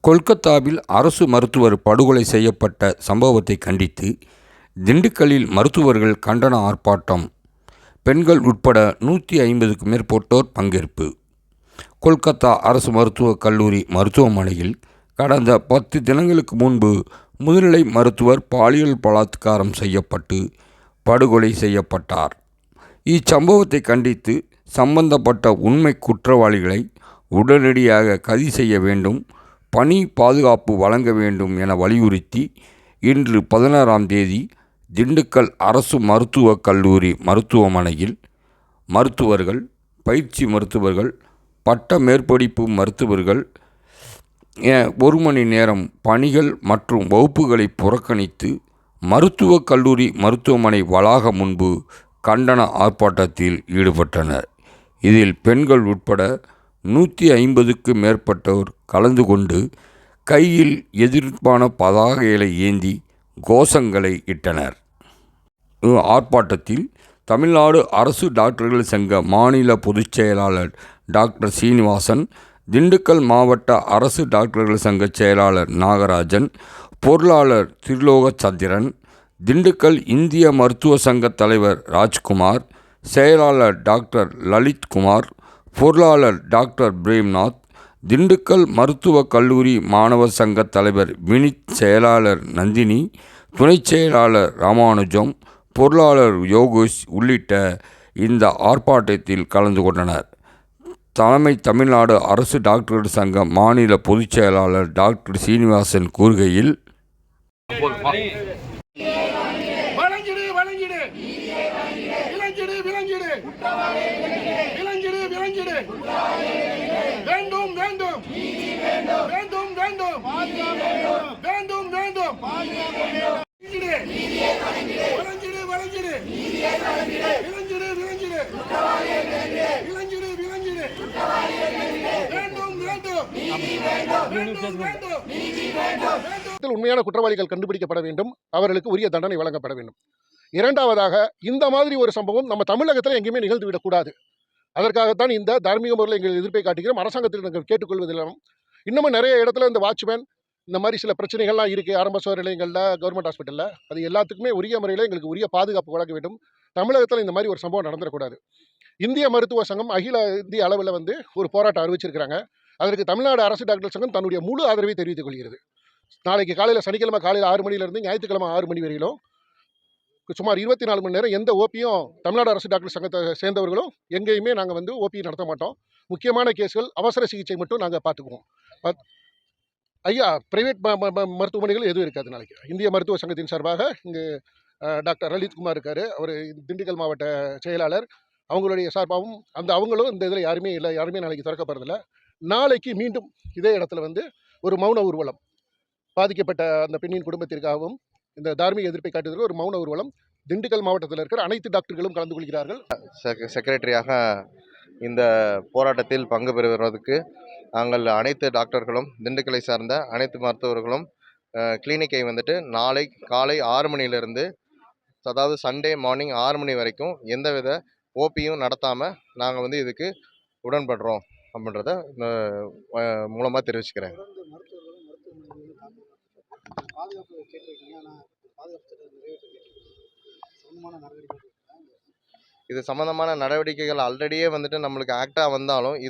கொல்கத்தாவில் அரசு மருத்துவர் படுகொலை செய்யப்பட்ட சம்பவத்தை கண்டித்து திண்டுக்கல்லில் மருத்துவர்கள் கண்டன ஆர்ப்பாட்டம். பெண்கள் உட்பட 150க்கும் மேற்பட்டோர் பங்கேற்பு. கொல்கத்தா அரசு மருத்துவக் கல்லூரி மருத்துவமனையில் கடந்த 10 தினங்களுக்கு முன்பு முதுநிலை மருத்துவர் பாலியல் பலாத்காரம் செய்யப்பட்டு படுகொலை செய்யப்பட்டார். இச்சம்பவத்தை கண்டித்து சம்பந்தப்பட்ட உண்மை குற்றவாளிகளை உடனடியாக கைது செய்ய வேண்டும், பணி பாதுகாப்பு வழங்க வேண்டும் என வலியுறுத்தி இன்று 16ஆம் தேதி திண்டுக்கல் அரசு மருத்துவக் கல்லூரி மருத்துவமனையில் மருத்துவர்கள், பயிற்சி மருத்துவர்கள், பட்ட மேற்படிப்பு மருத்துவர்கள் 1 மணி நேரம் பணிகள் மற்றும் வகுப்புகளை புறக்கணித்து மருத்துவக் கல்லூரி மருத்துவமனை வளாகம் முன்பு கண்டன ஆர்ப்பாட்டத்தில் ஈடுபட்டனர். இதில் பெண்கள் உட்பட 150க்கும் மேற்பட்டோர் கலந்து கொண்டு கையில் எதிர்ப்பான பதாகைகளை ஏந்தி கோஷங்களை இட்டனர். ஆர்ப்பாட்டத்தில் தமிழ்நாடு அரசு டாக்டர்கள் சங்க மாநில பொதுச் செயலாளர் டாக்டர் சீனிவாசன், திண்டுக்கல் மாவட்ட அரசு டாக்டர்கள் சங்க செயலாளர் நாகராஜன், பொருளாளர் திரிலோகச்சந்திரன், திண்டுக்கல் இந்திய மருத்துவ சங்க தலைவர் ராஜ்குமார், செயலாளர் டாக்டர் லலித்குமார், பொருளாளர் டாக்டர் பிரேம்நாத், திண்டுக்கல் மருத்துவக் கல்லூரி மாணவர் சங்க தலைவர் வினித், செயலாளர் நந்தினி, துணைச் செயலாளர் ராமானுஜம், பொருளாளர் யோகேஷ் உள்ளிட்ட இந்த ஆர்ப்பாட்டத்தில் கலந்து கொண்டனர். தலைமை தமிழ்நாடு அரசு டாக்டர்கள் சங்க மாநில பொதுச் செயலாளர் டாக்டர் சீனிவாசன் கூறுகையில், வேண்டும் வேண்டும் வேண்டும் வேண்டும் வேண்டும் வேண்டும் விளங்கிடு விளங்கிடு விளங்கிடு விளங்கிடு விளங்கிடு விளங்கிடு வேண்டும் வேண்டும் வேண்டும். உண்மையான குற்றவாளிகள் கண்டுபிடிக்கப்பட வேண்டும், அவர்களுக்கு உரிய தண்டனை வழங்கப்பட வேண்டும். இரண்டாவதாக, இந்த மாதிரி ஒரு சம்பவம் நம்ம தமிழகத்தில் எங்கேயுமே நிகழ்ந்துவிடக்கூடாது. அதற்காகத்தான் இந்த தார்மீக முறையில் எங்கள் எதிர்ப்பை காட்டுகிறோம். அரசாங்கத்தில் நாங்கள் கேட்டுக்கொள்வதிலும் இன்னமும் நிறைய இடத்துல இந்த வாட்ச்மேன் இந்த மாதிரி சில பிரச்சனைகள்லாம் இருக்குது. ஆரம்ப சுகாதார நிலையங்களில், கவர்மெண்ட் ஹாஸ்பிட்டலில், அது எல்லாத்துக்குமே உரிய முறையில் எங்களுக்கு உரிய பாதுகாப்பு வழங்க வேண்டும். தமிழகத்தில் இந்த மாதிரி ஒரு சம்பவம் நடந்துடக்கூடாது. இந்திய மருத்துவ சங்கம் அகில இந்திய அளவில் ஒரு போராட்டம் அறிவிச்சிருக்கிறாங்க. அதற்கு தமிழ்நாடு அரசு டாக்டர் சங்கம் தன்னுடைய முழு ஆதரவை தெரிவித்துக் கொள்கிறது. நாளைக்கு காலையில், சனிக்கிழமை காலையில் 6 மணிலேருந்து ஞாயிற்றுக்கிழமை 6 மணி வரையிலும் சுமார் 24 மணி நேரம் எந்த ஓபியும் தமிழ்நாடு அரசு டாக்டர் சங்கத்தை சேர்ந்தவர்களும் எங்கேயுமே நாங்கள் ஓபி நடத்த மாட்டோம். முக்கியமான கேஸ்கள், அவசர சிகிச்சை மட்டும் நாங்கள் பார்த்துக்குவோம். பிரைவேட் மருத்துவமனைகள் எதுவும் இருக்காது. நாளைக்கு இந்திய மருத்துவ சங்கத்தின் சார்பாக இங்கு டாக்டர் லலித்குமார் இருக்கார், அவர் திண்டுக்கல் மாவட்ட செயலாளர், அவங்களுடைய சார்பாகவும் அவங்களும் இந்த இதில் யாருமே இல்லை, யாருமே நாளைக்கு திறக்கப்படுறதில்ல. நாளைக்கு மீண்டும் இதே இடத்துல ஒரு மௌன ஊர்வலம், பாதிக்கப்பட்ட அந்த பெண்ணின் குடும்பத்திற்காகவும் இந்த தார்மீக எதிர்ப்பை காட்டுவதற்கு ஒரு மௌன ஊர்வலம் திண்டுக்கல் மாவட்டத்தில் இருக்கிற அனைத்து டாக்டர்களும் கலந்து கொள்கிறார்கள். செக்ரட்டரியாக இந்த போராட்டத்தில் பங்கு பெறுவதற்கு நாங்கள் அனைத்து டாக்டர்களும், திண்டுக்கலை சார்ந்த அனைத்து மருத்துவர்களும் கிளினிக்கை நாளை காலை 6 மணிலிருந்து, அதாவது சண்டே மார்னிங் 6 மணி வரைக்கும் எந்தவித ஓபியும் நடத்தாமல் நாங்கள் இதுக்கு உடன்படுறோம் அப்படின்றத மூலமாக தெரிவிச்சுக்கிறேன். இது சம்பந்தமான நடவடிக்கைகள் ஆல்ரெடியே நம்மளுக்கு ஆக்டாக வந்தாலும் இது